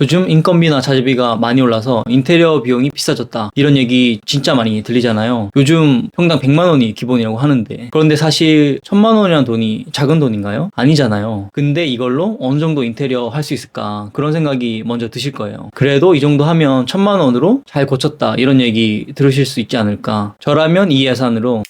요즘 인건비나 자재비가 많이 올라서 인테리어 비용이 비싸졌다, 이런 얘기 진짜 많이 들리잖아요. 요즘 평당 100만 원이 기본이라고 하는데, 그런데 사실 1000만 원이라는 돈이 작은 돈인가요? 아니잖아요. 근데 이걸로 어느 정도 인테리어 할 수 있을까, 그런 생각이 먼저 드실 거예요. 그래도 이 정도 하면 1000만 원으로 잘 고쳤다, 이런 얘기 들으실 수 있지 않을까. 저라면 이 예산으로.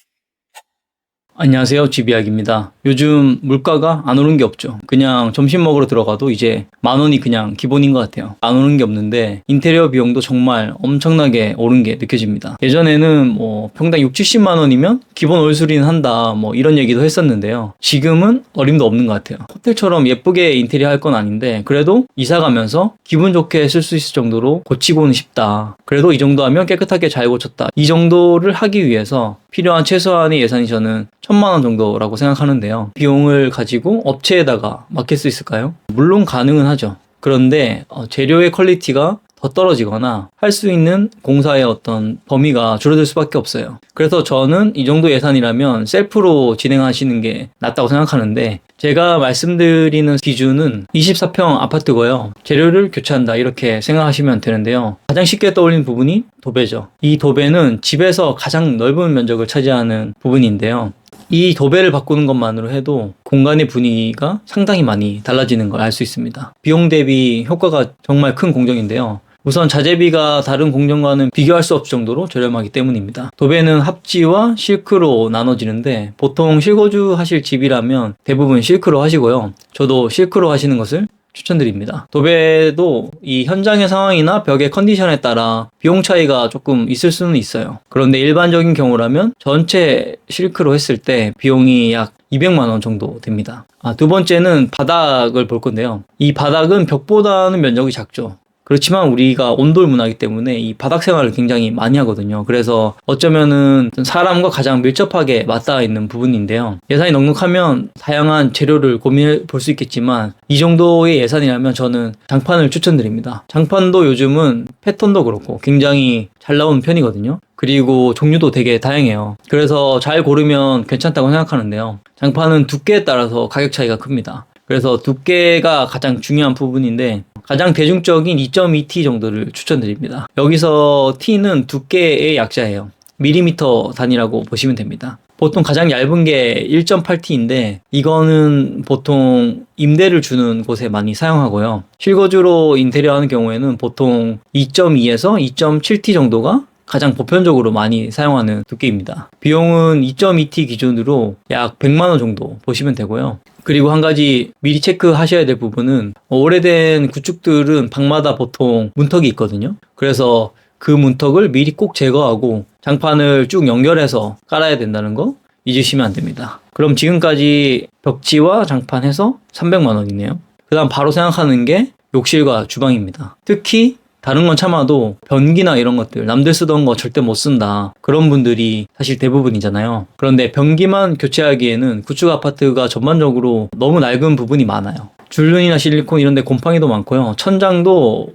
안녕하세요, 지비약입니다. 요즘 물가가 안 오른 게 없죠. 그냥 점심 먹으러 들어가도 이제 10,000원이 그냥 기본인 것 같아요. 안 오른 게 없는데 인테리어 비용도 정말 엄청나게 오른 게 느껴집니다. 예전에는 평당 6, 70만 원이면 기본 올 수리는 한다, 이런 얘기도 했었는데요. 지금은 어림도 없는 것 같아요. 호텔처럼 예쁘게 인테리어 할 건 아닌데 그래도 이사 가면서 기분 좋게 쓸 수 있을 정도로 고치고는 싶다. 그래도 이 정도 하면 깨끗하게 잘 고쳤다. 이 정도를 하기 위해서 필요한 최소한의 예산이 저는 1000만 원 정도라고 생각하는데요. 비용을 가지고 업체에다가 맡길 수 있을까요? 물론 가능은 하죠. 그런데 재료의 퀄리티가 더 떨어지거나 할 수 있는 공사의 어떤 범위가 줄어들 수밖에 없어요. 그래서 저는 이 정도 예산이라면 셀프로 진행하시는 게 낫다고 생각하는데, 제가 말씀드리는 기준은 24평 아파트고요. 재료를 교체한다, 이렇게 생각하시면 되는데요. 가장 쉽게 떠올리는 부분이 도배죠. 이 도배는 집에서 가장 넓은 면적을 차지하는 부분인데요. 이 도배를 바꾸는 것만으로 해도 공간의 분위기가 상당히 많이 달라지는 걸 알 수 있습니다. 비용 대비 효과가 정말 큰 공정인데요. 우선 자재비가 다른 공정과는 비교할 수 없을 정도로 저렴하기 때문입니다. 도배는 합지와 실크로 나눠지는데, 보통 실거주 하실 집이라면 대부분 실크로 하시고요. 저도 실크로 하시는 것을 추천드립니다. 도배도 이 현장의 상황이나 벽의 컨디션에 따라 비용 차이가 조금 있을 수는 있어요. 그런데 일반적인 경우라면 전체 실크로 했을 때 비용이 약 200만 원 정도 됩니다. 두 번째는 바닥을 볼 건데요. 이 바닥은 벽보다는 면적이 작죠. 그렇지만 우리가 온돌 문화이기 때문에 이 바닥 생활을 굉장히 많이 하거든요. 그래서 어쩌면은 사람과 가장 밀접하게 맞닿아 있는 부분인데요. 예산이 넉넉하면 다양한 재료를 고민해 볼 수 있겠지만, 이 정도의 예산이라면 저는 장판을 추천드립니다. 장판도 요즘은 패턴도 그렇고 굉장히 잘 나오는 편이거든요. 그리고 종류도 되게 다양해요. 그래서 잘 고르면 괜찮다고 생각하는데요. 장판은 두께에 따라서 가격 차이가 큽니다. 그래서 두께가 가장 중요한 부분인데, 가장 대중적인 2.2T 정도를 추천드립니다. 여기서 T는 두께의 약자예요. 밀리미터 단위라고 보시면 됩니다. 보통 가장 얇은 게 1.8T인데 이거는 보통 임대를 주는 곳에 많이 사용하고요. 실거주로 인테리어 하는 경우에는 보통 2.2에서 2.7T 정도가 가장 보편적으로 많이 사용하는 두께입니다. 비용은 2.2T 기준으로 약 100만 원 정도 보시면 되고요. 그리고 한 가지 미리 체크하셔야 될 부분은, 오래된 구축들은 방마다 보통 문턱이 있거든요. 그래서 그 문턱을 미리 꼭 제거하고 장판을 쭉 연결해서 깔아야 된다는 거 잊으시면 안 됩니다. 그럼 지금까지 벽지와 장판 해서 300만 원이네요. 그 다음 바로 생각하는 게 욕실과 주방입니다. 특히 다른 건 참아도 변기나 이런 것들, 남들 쓰던 거 절대 못 쓴다, 그런 분들이 사실 대부분이잖아요. 그런데 변기만 교체하기에는 구축 아파트가 전반적으로 너무 낡은 부분이 많아요. 줄눈이나 실리콘 이런 데 곰팡이도 많고요. 천장도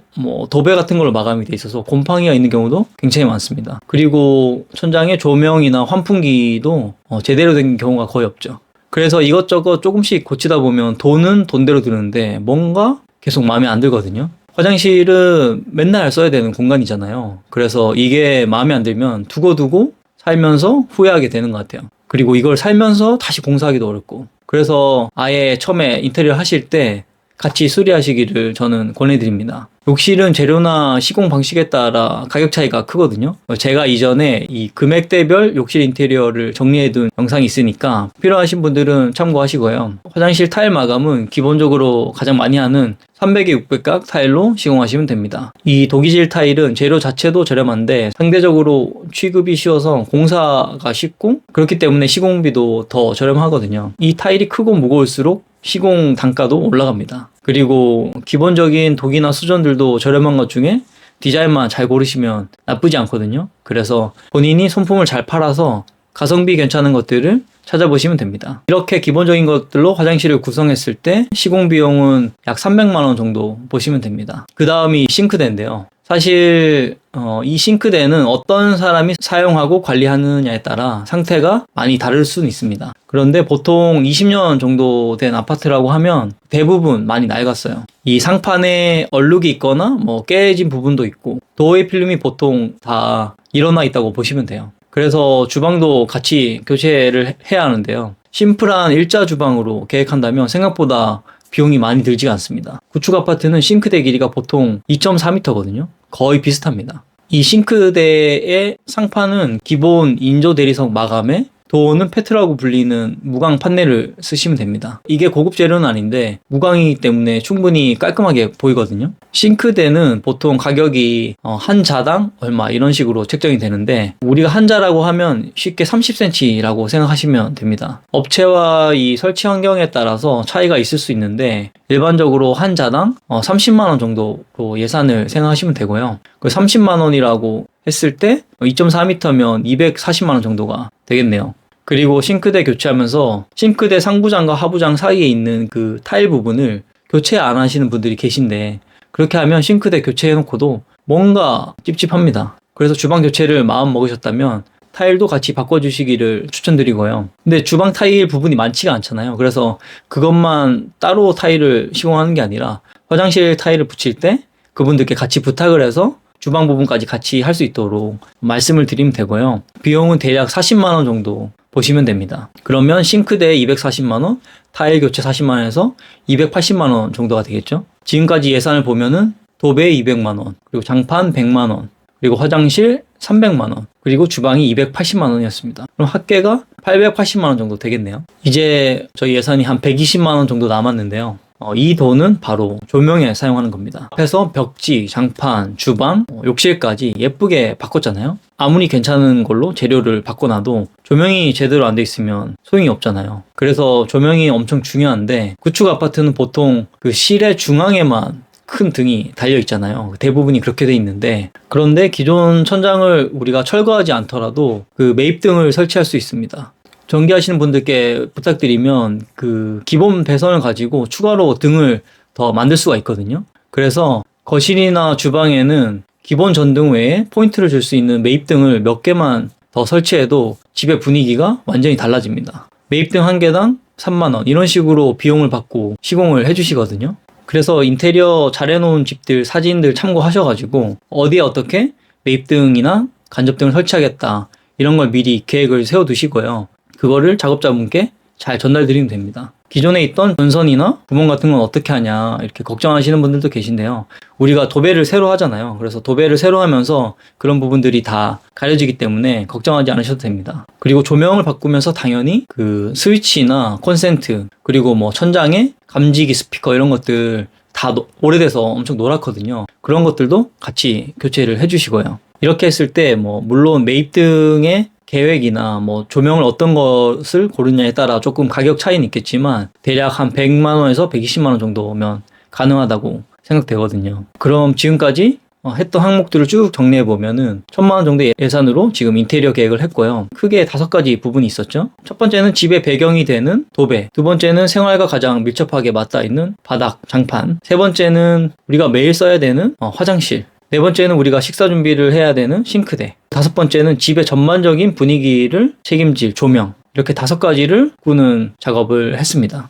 도배 같은 걸로 마감이 돼 있어서 곰팡이가 있는 경우도 굉장히 많습니다. 그리고 천장에 조명이나 환풍기도 제대로 된 경우가 거의 없죠. 그래서 이것저것 조금씩 고치다 보면 돈은 돈대로 드는데 뭔가 계속 마음에 안 들거든요. 화장실은 맨날 써야 되는 공간이잖아요. 그래서 이게 마음에 안 들면 두고두고 살면서 후회하게 되는 것 같아요. 그리고 이걸 살면서 다시 공사하기도 어렵고, 그래서 아예 처음에 인테리어 하실 때 같이 수리하시기를 저는 권해드립니다. 욕실은 재료나 시공 방식에 따라 가격 차이가 크거든요. 제가 이전에 이 금액대별 욕실 인테리어를 정리해둔 영상이 있으니까 필요하신 분들은 참고하시고요. 화장실 타일 마감은 기본적으로 가장 많이 하는 300에 600각 타일로 시공하시면 됩니다. 이 도기질 타일은 재료 자체도 저렴한데 상대적으로 취급이 쉬워서 공사가 쉽고, 그렇기 때문에 시공비도 더 저렴하거든요. 이 타일이 크고 무거울수록 시공 단가도 올라갑니다. 그리고 기본적인 독이나 수전들도 저렴한 것 중에 디자인만 잘 고르시면 나쁘지 않거든요. 그래서 본인이 손품을 잘 팔아서 가성비 괜찮은 것들을 찾아보시면 됩니다. 이렇게 기본적인 것들로 화장실을 구성했을 때 시공 비용은 약 300만 원 정도 보시면 됩니다. 그 다음이 싱크대인데요. 사실 이 싱크대는 어떤 사람이 사용하고 관리하느냐에 따라 상태가 많이 다를 수는 있습니다. 그런데 보통 20년 정도 된 아파트라고 하면 대부분 많이 낡았어요. 이 상판에 얼룩이 있거나 뭐 깨진 부분도 있고 도어의 필름이 보통 다 일어나 있다고 보시면 돼요. 그래서 주방도 같이 교체를 해야 하는데요. 심플한 일자 주방으로 계획한다면 생각보다 비용이 많이 들지가 않습니다. 구축 아파트는 싱크대 길이가 보통 2.4m거든요. 거의 비슷합니다. 이 싱크대의 상판은 기본 인조 대리석 마감에 도어는 페트라고 불리는 무광 판넬을 쓰시면 됩니다. 이게 고급 재료는 아닌데 무광이기 때문에 충분히 깔끔하게 보이거든요. 싱크대는 보통 가격이 한 자당 얼마 이런 식으로 책정이 되는데 우리가 한 자라고 하면 쉽게 30cm라고 생각하시면 됩니다. 업체와 이 설치 환경에 따라서 차이가 있을 수 있는데 일반적으로 한 자당 30만 원 정도로 예산을 생각하시면 되고요. 그 30만 원이라고 했을 때 2.4m면 240만 원 정도가 되겠네요. 그리고 싱크대 교체하면서 싱크대 상부장과 하부장 사이에 있는 그 타일 부분을 교체 안 하시는 분들이 계신데 그렇게 하면 싱크대 교체해놓고도 뭔가 찝찝합니다. 그래서 주방 교체를 마음 먹으셨다면 타일도 같이 바꿔주시기를 추천드리고요. 근데 주방 타일 부분이 많지가 않잖아요. 그래서 그것만 따로 타일을 시공하는 게 아니라 화장실 타일을 붙일 때 그분들께 같이 부탁을 해서 주방 부분까지 같이 할 수 있도록 말씀을 드리면 되고요. 비용은 대략 40만 원 정도 보시면 됩니다. 그러면 싱크대 240만 원, 타일 교체 40만 원에서 280만 원 정도가 되겠죠. 지금까지 예산을 보면은 도배 200만 원, 그리고 장판 100만 원, 그리고 화장실 300만 원, 그리고 주방이 280만 원이었습니다. 그럼 합계가 880만 원 정도 되겠네요. 이제 저희 예산이 한 120만 원 정도 남았는데요. 이 돈은 바로 조명에 사용하는 겁니다. 앞에서 벽지, 장판, 주방, 욕실까지 예쁘게 바꿨잖아요. 아무리 괜찮은 걸로 재료를 바꿔놔도 조명이 제대로 안 돼 있으면 소용이 없잖아요. 그래서 조명이 엄청 중요한데 구축 아파트는 보통 그 실의 중앙에만 큰 등이 달려 있잖아요. 대부분이 그렇게 돼 있는데 그런데 기존 천장을 우리가 철거하지 않더라도 그 매입등을 설치할 수 있습니다. 전기하시는 분들께 부탁드리면 그 기본 배선을 가지고 추가로 등을 더 만들 수가 있거든요. 그래서 거실이나 주방에는 기본 전등 외에 포인트를 줄 수 있는 매입등을 몇 개만 더 설치해도 집의 분위기가 완전히 달라집니다. 매입등 한 개당 3만 원 이런 식으로 비용을 받고 시공을 해주시거든요. 그래서 인테리어 잘 해놓은 집들 사진들 참고하셔가지고 어디에 어떻게 매입등이나 간접등을 설치하겠다 이런 걸 미리 계획을 세워두시고요. 그거를 작업자분께 잘 전달드리면 됩니다. 기존에 있던 전선이나 구멍 같은 건 어떻게 하냐 이렇게 걱정하시는 분들도 계신데요. 우리가 도배를 새로 하잖아요. 그래서 도배를 새로 하면서 그런 부분들이 다 가려지기 때문에 걱정하지 않으셔도 됩니다. 그리고 조명을 바꾸면서 당연히 그 스위치나 콘센트 그리고 뭐 천장에 감지기 스피커 이런 것들 다 오래돼서 엄청 노랗거든요. 그런 것들도 같이 교체를 해주시고요. 이렇게 했을 때 뭐 물론 매입등의 계획이나 뭐 조명을 어떤 것을 고르냐에 따라 조금 가격 차이는 있겠지만 대략 한 100만 원에서 120만 원 정도면 가능하다고 생각되거든요. 그럼 지금까지 했던 항목들을 쭉 정리해 보면은 1000만 원 정도의 예산으로 지금 인테리어 계획을 했고요. 크게 5가지 부분이 있었죠. 첫 번째는 집의 배경이 되는 도배, 두 번째는 생활과 가장 밀접하게 맞닿아 있는 바닥, 장판, 세 번째는 우리가 매일 써야 되는 화장실, 네 번째는 우리가 식사 준비를 해야 되는 싱크대, 다섯 번째는 집의 전반적인 분위기를 책임질 조명, 이렇게 5가지를 꾸는 작업을 했습니다.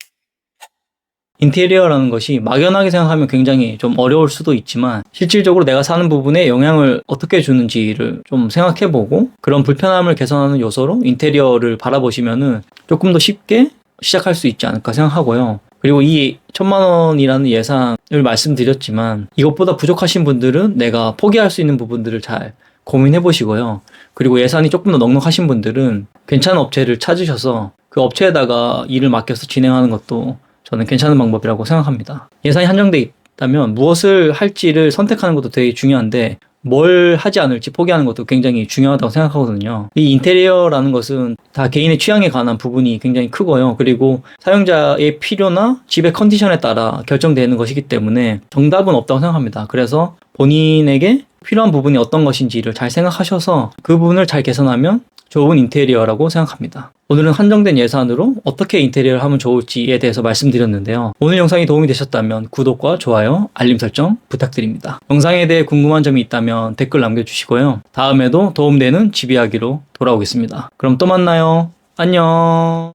인테리어라는 것이 막연하게 생각하면 굉장히 좀 어려울 수도 있지만 실질적으로 내가 사는 부분에 영향을 어떻게 주는지를 좀 생각해보고 그런 불편함을 개선하는 요소로 인테리어를 바라보시면은 조금 더 쉽게 시작할 수 있지 않을까 생각하고요. 그리고 이 1000만 원이라는 예산을 말씀드렸지만 이것보다 부족하신 분들은 내가 포기할 수 있는 부분들을 잘 고민해 보시고요. 그리고 예산이 조금 더 넉넉하신 분들은 괜찮은 업체를 찾으셔서 그 업체에다가 일을 맡겨서 진행하는 것도 저는 괜찮은 방법이라고 생각합니다. 예산이 한정돼 있다면 무엇을 할지를 선택하는 것도 되게 중요한데 뭘 하지 않을지 포기하는 것도 굉장히 중요하다고 생각하거든요. 이 인테리어라는 것은 다 개인의 취향에 관한 부분이 굉장히 크고요. 그리고 사용자의 필요나 집의 컨디션에 따라 결정되는 것이기 때문에 정답은 없다고 생각합니다. 그래서 본인에게 필요한 부분이 어떤 것인지를 잘 생각하셔서 그 부분을 잘 개선하면 좋은 인테리어라고 생각합니다. 오늘은 한정된 예산으로 어떻게 인테리어를 하면 좋을지에 대해서 말씀드렸는데요. 오늘 영상이 도움이 되셨다면 구독과 좋아요, 알림 설정 부탁드립니다. 영상에 대해 궁금한 점이 있다면 댓글 남겨주시고요. 다음에도 도움되는 집 이야기로 돌아오겠습니다. 그럼 또 만나요. 안녕.